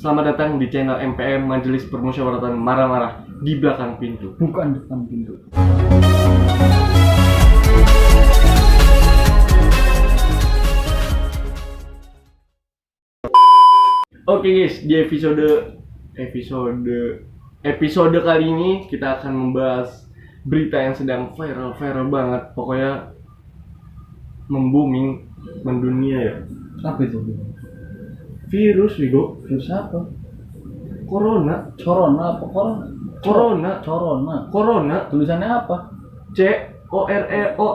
Selamat datang di channel MPM Majelis Permusyawaratan Marah-Marah di belakang pintu. Bukan depan pintu. Oke guys, di episode kali ini kita akan membahas berita yang sedang viral banget. Pokoknya membooming mendunia ya. Apa itu? Virus Wigo. Virus apa? Corona. Corona apa? Corona. Tulisannya apa? Corona.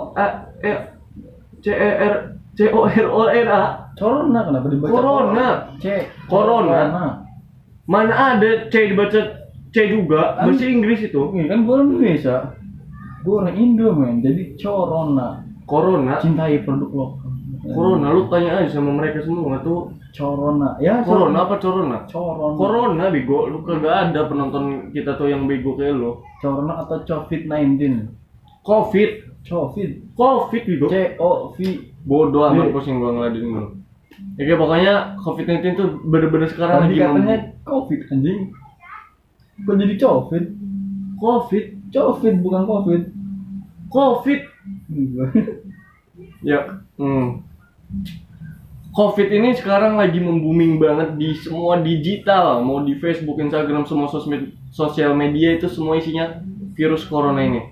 Corona, kenapa dibaca Corona? Corona. Mana ada C dibaca C juga? Bahasa Inggris itu. Ini kan gue orang Indonesia. Gue orang Indo men. Jadi Corona. Cintai produk lokal. Corona, lu tanya aja sama mereka semua tuh. Corona. Ya, Corona apa Corona? Corona. Corona bego, lu kagak ada penonton kita tuh yang bego kayak lu. Corona atau COVID-19? Covid bego. C-O-V. Bodoh amat, pusing gua ngeladenin lu. Ya pokoknya COVID-19 tuh bener-bener sekarang Tadi lagi katanya COVID anjing. Bukan jadi COVID. COVID bukan COVID. Ya, COVID ini sekarang lagi membooming banget di semua digital, mau di Facebook, Instagram, semua sosial media itu semua isinya virus corona ini.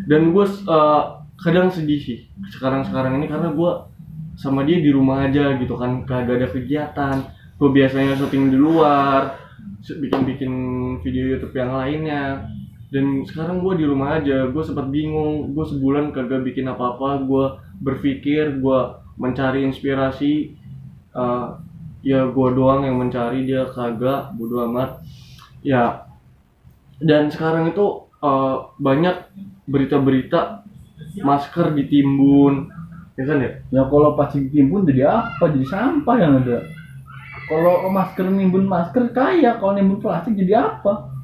Dan gue kadang sedih sih sekarang ini karena gue sama dia di rumah aja gitu kan, kagak ada kegiatan. Gue biasanya syuting di luar, bikin video YouTube yang lainnya. Dan sekarang gue di rumah aja, gue sempat bingung, gue sebulan kagak bikin apa-apa. Gue berpikir, gue mencari inspirasi, ya gue doang yang mencari, dia kagak, bodo amat ya. Dan sekarang itu banyak berita-berita masker ditimbun, ya kan ya? Ya kalau plastik ditimbun jadi apa? Jadi sampah yang ada. Kalau masker nimbun masker kaya, kalau nimbun plastik jadi apa?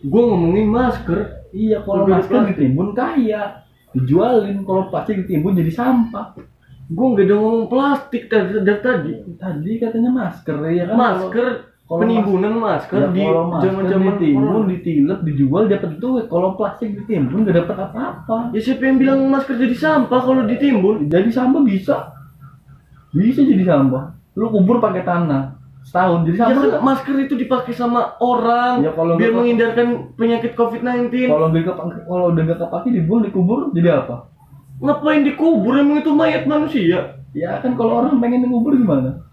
Gue ngomongin masker. Iya, kalau masker ditimbun kaya, dijualin. Kalau plastik ditimbun jadi sampah. Gue nggak ada ngomong plastik tadi. Tadi katanya masker ya kan? Masker, kalau penimbunan masker ya, di zaman-zaman ditimbun, ditilep, dijual dapat duit. Kalau plastik ditimbun nggak dapat apa-apa. Ya siapa yang bilang masker jadi sampah kalau ditimbun? Jadi sampah bisa jadi sampah. Lu kubur pakai tanah setahun jadi sampah. Ya kan masker itu dipakai sama orang ya, biar menghindarkan penyakit COVID-19. Kalau udah nggak kepake dibuang, dikubur jadi apa? Ngapain dikubur, emang itu mayat manusia? Ya kan kalau orang pengen dikubur gimana?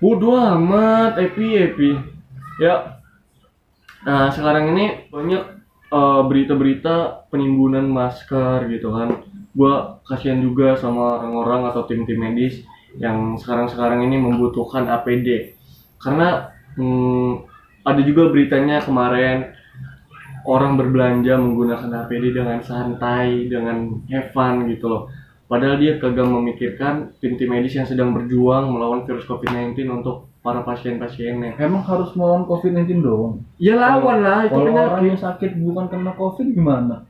Bodoh amat, epi. Ya. Nah, sekarang ini banyak berita-berita penimbunan masker gitu kan. Gua kasihan juga sama orang-orang atau tim-tim medis yang sekarang ini membutuhkan APD. Karena ada juga beritanya kemarin orang berbelanja menggunakan APD dengan santai, dengan have fun gitu loh. Padahal dia kagak memikirkan tim medis yang sedang berjuang melawan virus COVID-19 untuk para pasien-pasiennya. Emang harus melawan COVID-19 doang? Ya lawan lah, itu kalau penyakit. Orang yang sakit bukan kena COVID gimana?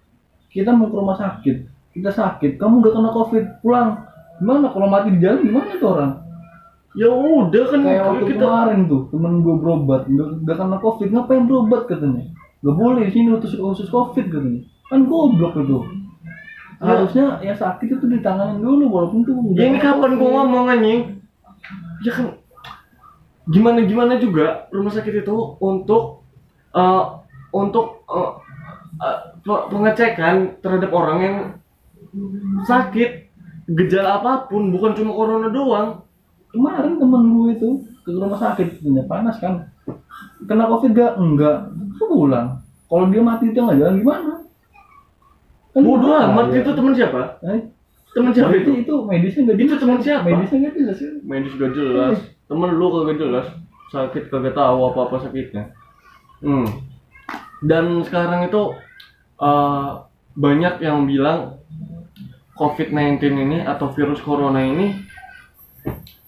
Kita mau ke rumah sakit, kita sakit, kamu udah kena COVID, pulang. Gimana kalau mati di jalan, gimana tuh orang? Ya udah kan kayak waktu kemarin tuh, temen gue berobat, udah kena COVID, ngapain berobat katanya? Gak boleh, sini khusus COVID katanya. Kan goblok itu. Harusnya yang sakit itu ditanganin dulu walaupun tuh ya ini kapan gua ngomong anjing? Ya kan gimana juga rumah sakit itu untuk pengecekan terhadap orang yang sakit gejala apapun, bukan cuma corona doang. Kemarin temen gue itu ke rumah sakit, panas kan, kena COVID enggak pulang. Kalau dia mati itu nggak jalan gimana? Kan bodoh amat, itu teman siapa? Teman siapa itu? Itu medisnya nggak jelas. Itu teman siapa? Medisnya nggak jelas ya? Medis gak jelas. Temen lu kagak jelas. Sakit kagak tahu apa sakitnya. Dan sekarang itu banyak yang bilang COVID-19 ini atau virus corona ini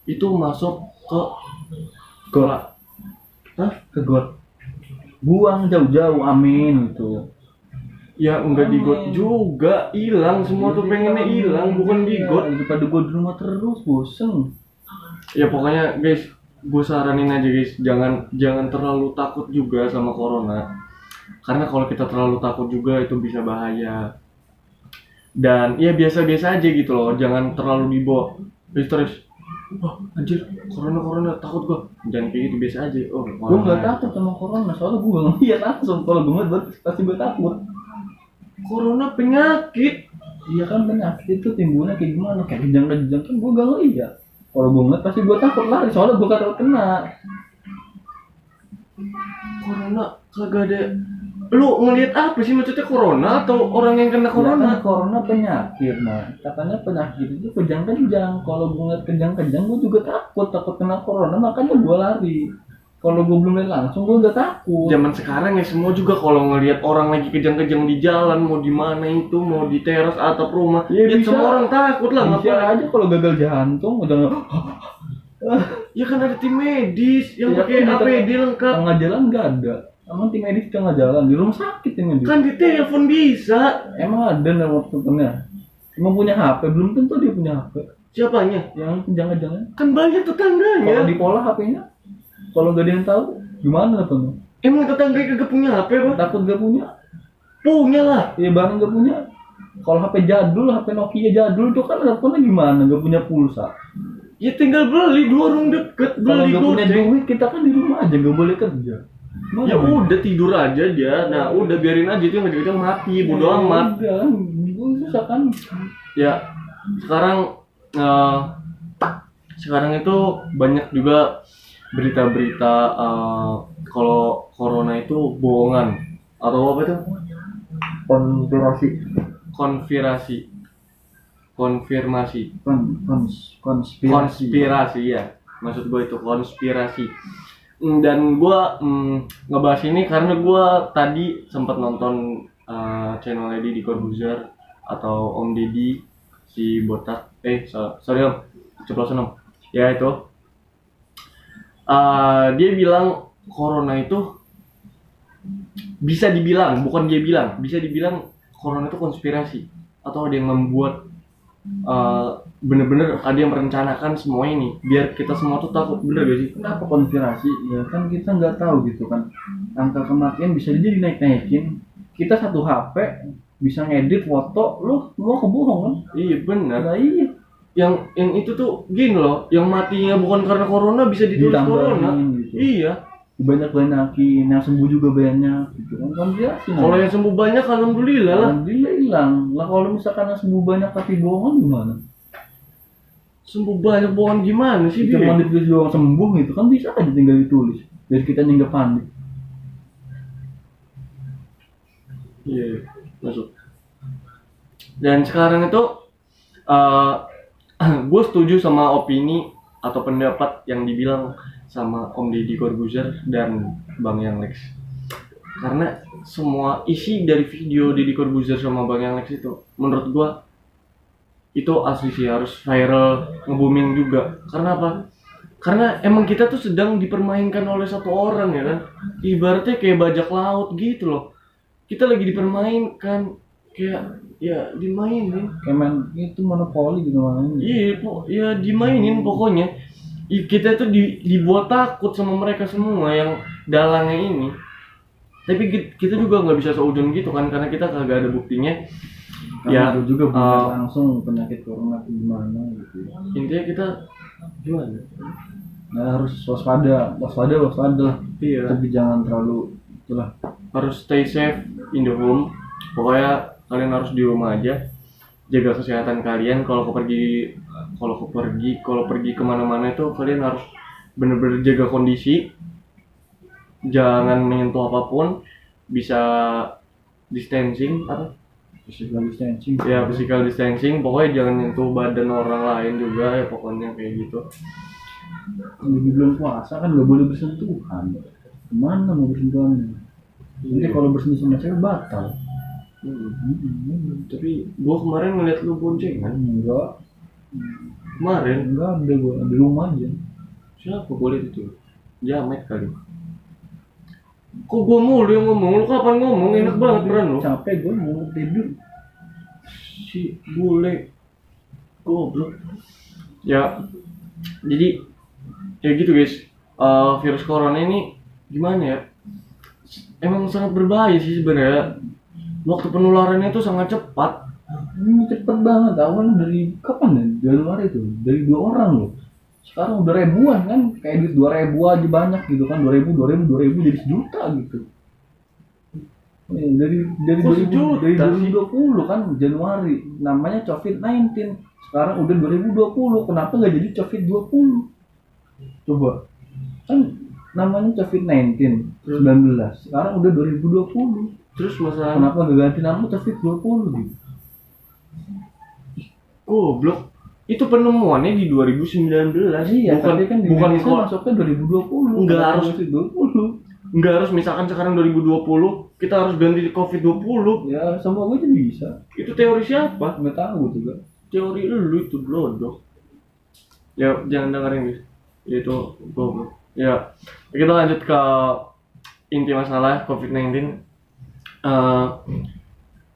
itu masuk ke got. Ke got. Buang jauh-jauh, amin gitu. Ya enggak digot juga, hilang semua tuh pengennya hilang, bukan digot. Daripada gue di rumah terus bosen. Ya pokoknya guys, gue saranin aja guys, jangan terlalu takut juga sama corona. Karena kalau kita terlalu takut juga itu bisa bahaya. Dan ya biasa-biasa aja gitu loh, jangan terlalu dibawa stres. Wah anjir, corona takut gua. Jangan kayak gitu, biasa aja. Oh, Gue nggak takut sama corona, soalnya gue nggak ngeliat langsung. Kalau gue ngeliat pasti gue takut. Corona penyakit. Iya kan, penyakit itu timbulnya kayak gimana, kayak kejang-kejang kan gue gak ngeliat. Kalau gue ngeliat pasti gue takut lari, soalnya gue takut kena. Corona kagak ada. Lu ngelihat apa sih, maksudnya corona atau orang yang kena corona? Ya kan, corona penyakit, nah katanya penyakit itu kejang-kejang. Kalau gue ngeliat kejang-kejang gue juga takut kena corona, makanya gue lari. Kalau gue belum lihat langsung gue gak takut. Zaman sekarang ya semua juga kalau ngelihat orang lagi kejang-kejang di jalan, mau di mana itu, mau di teras atap rumah, Ya, ya bisa. semua orang takut lah. Bisa Ngapain? aja kalau gagal jantung udah Ya kan ada tim medis yang Ya pakai kan, APD lengkap. tengah jalan gak ada. Emang tim medis tengah jalan di rumah sakit tim medis. Kan di telepon bisa. Emang ada nomor teleponnya. Emang punya HP, belum tentu dia punya HP. Siapanya? Yang jangan-jangan Kan banyak kalau tetangganya. di pola HP-nya, kalau gak ada yang tahu, gimana tuh? Emang tetangga kagak punya HP apa? Takut gak punya? Punya lah. Ya barang gak punya. Kalau HP jadul, HP Nokia jadul itu kan teleponnya gimana? Gak punya pulsa. Ya tinggal beli di warung deket, Kalau beli gak punya goceng. duit, kita kan di rumah aja, gak boleh kerja. Mana Ya duit? udah tidur aja dia. Nah, udah biarin aja itu yang kecil mati, bodo Ya amat. udah, gue susah kan. Ya, sekarang sekarang itu banyak juga berita-berita kalau corona itu bohongan atau apa itu? Konspirasi. Konfirmasi. Konspirasi. Konspirasi ya. Maksud gue itu konspirasi. Dan gue ngebahas ini karena gue tadi sempat nonton channel Deddy Corbuzier atau Om Deddy si botak. Sorry Om, ceplosan Om. Ya itu. Dia bilang corona itu bisa dibilang, bukan dia bilang, bisa dibilang corona itu konspirasi atau ada yang membuat bener-bener ada yang merencanakan semua ini biar kita semua tuh takut. Bener gak sih? Kenapa konspirasi? Ya kan kita nggak tahu gitu kan. Angka kematian bisa jadi dinaik-naikin. Kita satu HP bisa ngedit foto, lu semua kebohong kan? Iya bener. Nah, iya. Yang itu tuh gini loh, yang matinya bukan karena corona bisa ditulis corona. Ditambahin gitu. Iya. Banyak-banyakin, yang sembuh juga banyak gitu kan. Konspirasi. Kalau yang sembuh banyak alhamdulillah lah. Alhamdulillah hilang. Lah kalau misalkan yang sembuh banyak tapi bohongan gimana? Sembuh banyak bohong gimana sih dia? Cuma ditulis doang sembuh gitu kan, bisa aja tinggal ditulis. Biar kita nggak panik. Iya, masuk. Dan sekarang itu gue setuju sama opini atau pendapat yang dibilang sama Om Deddy Corbuzier dan Bang Yang Lex. Karena semua isi dari video Deddy Corbuzier sama Bang Yang Lex itu menurut gue itu asli sih, harus viral, nge-booming juga. Karena apa? Karena emang kita tuh sedang dipermainkan oleh satu orang ya kan. Ibaratnya kayak bajak laut gitu loh. Kita lagi dipermainkan, kayak ya dimainin. Kayak main itu monopoli gitu main. Iya, ya dimainin pokoknya. Kita tuh dibuat takut sama mereka semua yang dalangnya ini. Tapi kita juga nggak bisa seujung gitu kan, karena kita kagak ada buktinya. Karena itu juga belum langsung penyakit corona itu gimana gitu. Intinya kita gimana? Nah, harus waspada. Iya. Tapi jangan terlalu itulah. Harus stay safe in the home. Pokoknya kalian harus di rumah aja, jaga kesehatan kalian. Kalau pergi kemana-mana itu kalian harus bener-bener jaga kondisi, jangan menyentuh apapun, bisa distancing apa? Physical distancing. Ya physical distancing, pokoknya jangan nyentuh badan orang lain juga ya, pokoknya kayak gitu. Lagi belum puasa kan nggak boleh bersentuhan. Kemana mau bersentuhan? Nanti kalau bersentuhan sama cewek batal. Tapi gua kemarin ngeliat lu boncengan. Enggak Kemarin ada gua di rumah aja. siapa boleh itu? Jamet kali. Kok gua mulu yang ngomong? Lu kapan ngomong? Enak banget peran lu. Capek gua mau tidur. Si bule goblok. Ya. Jadi ya gitu guys. virus corona ini gimana ya? Emang sangat berbahaya sih sebenarnya. Waktu penularannya itu sangat cepat. Ini cepet banget, awalnya dari kapan ya? Januari itu, dari 2 orang loh. Sekarang udah ribuan kan, kayak duit 2.000 aja banyak gitu kan, 2.000 jadi sejuta gitu. Dari Kok 2000 dari sejuta sih? 2020 kan Januari, namanya COVID-19. Sekarang udah 2020, kenapa nggak jadi COVID-20? Coba, kan namanya COVID-19 19, sekarang udah 2020. Terus masalah Kenapa nggak ganti nama COVID-20 gitu? goblok. Itu penemuannya di 2019. Iya, bukan tapi kan di bukan Indonesia kok masuknya 2020. Nggak kenapa harus. masih 20? nggak harus misalkan sekarang 2020 kita harus ganti COVID-20. Ya, semoga aja bisa. Itu teori siapa? Nggak tahu juga. Teori lu itu bodoh. Ya jangan dengerin guys. Itu goblok. Ya, kita lanjut ke inti masalah COVID-19. Eh,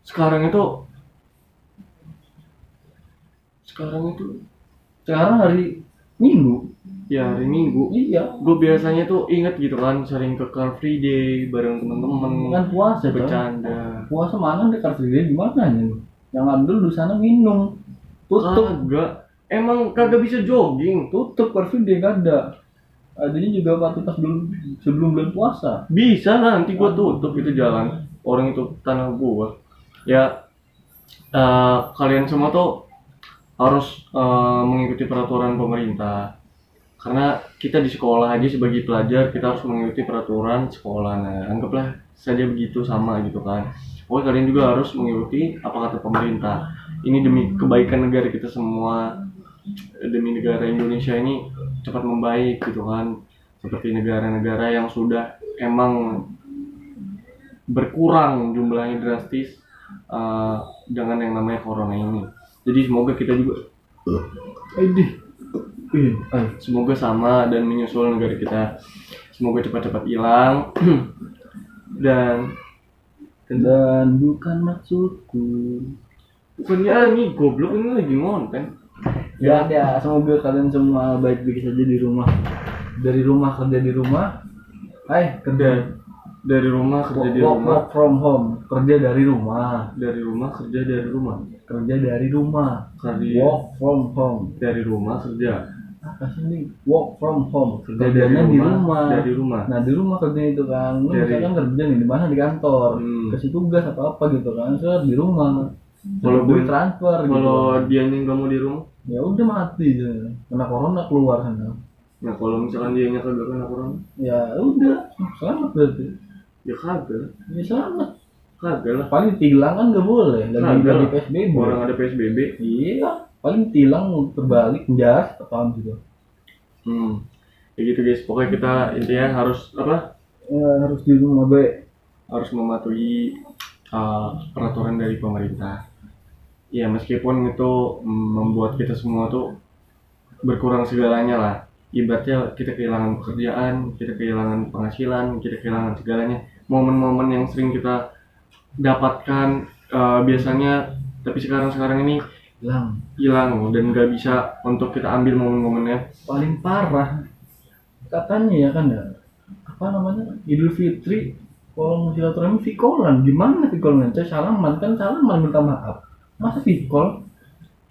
sekarang itu Sekarang hari Minggu. ya hari Minggu. Iya. Gue biasanya tuh inget gitu kan, sering ke Car Free Day bareng temen-temen, Kan puasa tuh. bercanda. Puasa mana di Car Free Day gimana nih? Yang Abdul di sana minum. Tutup. Kagak, emang kagak bisa jogging. Tutup Car Free Day nggak ada. Adanya juga waktu pas sebelum bulan puasa. Bisa nanti gue tutup itu jalan. Orang itu tanah gua. Ya, kalian semua tuh harus mengikuti peraturan pemerintah. Karena kita di sekolah aja sebagai pelajar kita harus mengikuti peraturan sekolah. Nah, anggaplah saja begitu sama gitu kan. Pokoknya kalian juga harus mengikuti apa kata pemerintah. Ini demi kebaikan negara kita semua, demi negara Indonesia ini cepat membaik gitu kan. Seperti negara-negara yang sudah emang berkurang jumlahnya drastis dengan yang namanya corona ini. Jadi semoga kita juga semoga sama dan menyusul negara kita. Semoga cepat-cepat hilang dan bukan maksudku. bukannya nih goblok ini lagi ngonten. Ya, semoga kalian semua baik-baik saja di rumah. Dari rumah kerja di rumah. Kerja Dari rumah kerja di rumah. work from home, kerja dari rumah. Dari rumah kerja dari rumah. Kerja dari rumah. Kerja Work from home. dari rumah kerja. Apa sih ini? Work from home. Kerja Kerjanya di rumah. Dari rumah. Nah, di rumah kerja itu kan. Lu misalkan kerja nih di mana, di kantor. Kasih tugas atau apa gitu kan. Saya di rumah. Kalau gue transfer gitu. Kalau dianya nggak mau di rumah, Ya udah mati dia. Kena corona keluar sana. nah kalau misalkan dianya kagak kena corona, Ya udah, selamat berarti. ya kagak. Ya selamat. Kagak lah. Paling tilang kan nggak boleh. Lagi Kagak di lah. PSBB. Orang ada PSBB. Iya. Paling tilang terbalik penjara atau gitu. Ya gitu guys. Pokoknya kita intinya harus apa? Harus di rumah baik. Harus mematuhi peraturan dari pemerintah. Ya meskipun itu membuat kita semua tuh berkurang segalanya lah. Ibaratnya kita kehilangan pekerjaan, kita kehilangan penghasilan, kita kehilangan segalanya. Momen-momen yang sering kita dapatkan biasanya, tapi sekarang ini hilang dan nggak bisa untuk kita ambil momen-momennya. Paling parah katanya ya kan ya, apa namanya, Idul Fitri kalau mau silaturahmi vikolan. Gimana vikolan? Saya salaman minta maaf. Masa vikol?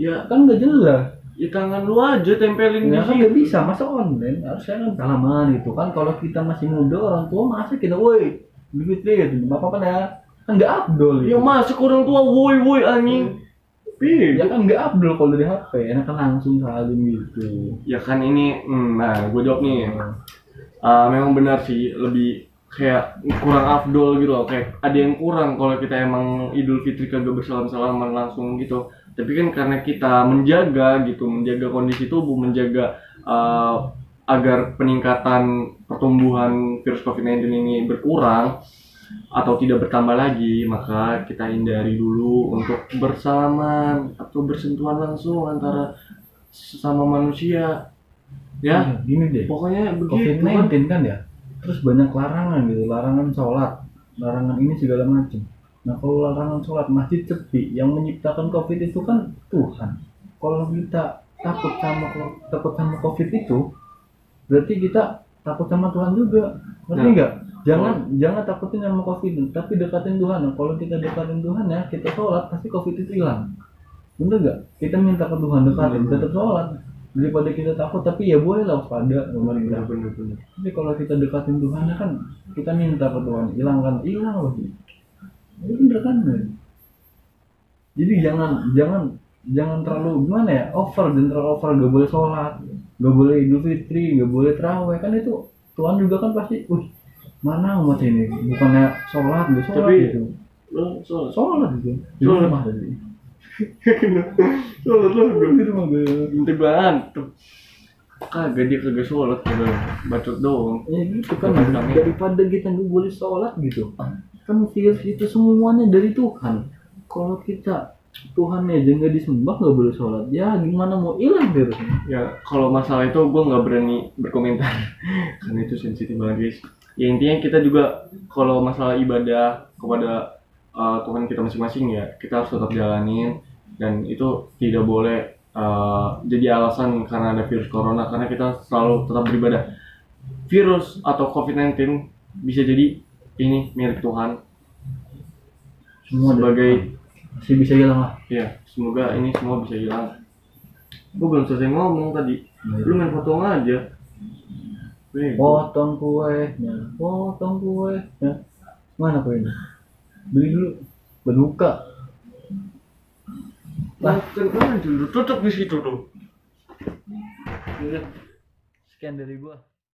Ya Kan nggak jelas. di tangan lu aja tempelin di Ya kan sini. nggak bisa, masa online? Harusnya kan salaman gitu kan. Kalau kita masih muda, orang tua masa kita woi Idul Fitri gitu, apa ya? Kan nggak abdol Ya gitu. masuk orang tua woi anjing. Ya kan nggak abdol kalau dari HP, enak kan langsung saling gitu. Ya kan ini, nah gue jawab nih. Memang benar sih, lebih kayak kurang afdol gitu loh, kayak ada yang kurang kalau kita emang Idul Fitri kagak bersalam-salaman langsung gitu. Tapi kan karena kita menjaga kondisi tubuh, menjaga agar peningkatan pertumbuhan virus COVID-19 ini berkurang atau tidak bertambah lagi, maka kita hindari dulu untuk bersalaman atau bersentuhan langsung antara sesama manusia. Ya, Gini deh, pokoknya begitu kan. COVID-19 kan ya, terus banyak larangan gitu, larangan sholat, larangan ini segala macam. Nah kalau larangan sholat, masjid sepi, yang menciptakan COVID itu kan Tuhan. Kalau kita takut sama COVID itu, berarti kita takut sama Tuhan juga, ngerti Nah. nggak? Jangan takutin sama COVID, tapi dekatin Tuhan. Kalau kita dekatin Tuhan ya, kita sholat pasti COVID itu hilang. Bener nggak? Kita minta ke Tuhan dekatin, Bener. tetap sholat. Daripada kita takut, tapi ya boleh lah waspada. Bener. Tapi kalau kita dekatin Tuhan ya kan, kita minta ke Tuhan, hilang loh. Itu bener kan? Jadi jangan terlalu gimana ya, jangan terlalu over, nggak boleh sholat, nggak boleh Idul Fitri, nggak boleh terawih, kan itu Tuhan juga kan pasti, mana umat ini bukannya sholat nggak sholat Tapi gitu, lo sholat gitu di Sholat. rumah tadi, sholat lo di rumah gue, minta bantu. Kagak, dia kagak sholat, kagak bacot doang. ya gitu kan, Kadang-kadang. daripada kita nggak boleh sholat gitu, kan virus itu semuanya dari Tuhan. Kalau kita Tuhan aja nggak disembah, nggak boleh sholat, ya gimana mau hilang virusnya? Ya kalau masalah itu gue nggak berani berkomentar karena itu sensitif banget guys. Ya intinya kita juga kalau masalah ibadah kepada Tuhan kita masing-masing ya kita harus tetap jalanin, dan itu tidak boleh jadi alasan karena ada virus corona, karena kita selalu tetap beribadah. Virus atau COVID-19 bisa jadi ini milik Tuhan Semua sebagai, masih bisa hilang lah. ya semoga ini semua bisa hilang. Gue belum selesai ngomong tadi, lu main potong aja. Potong kuenya, mana kuenya? Beli dulu, berbuka. Lah, kan dulu tutup di situ tuh. Sekian dari gua.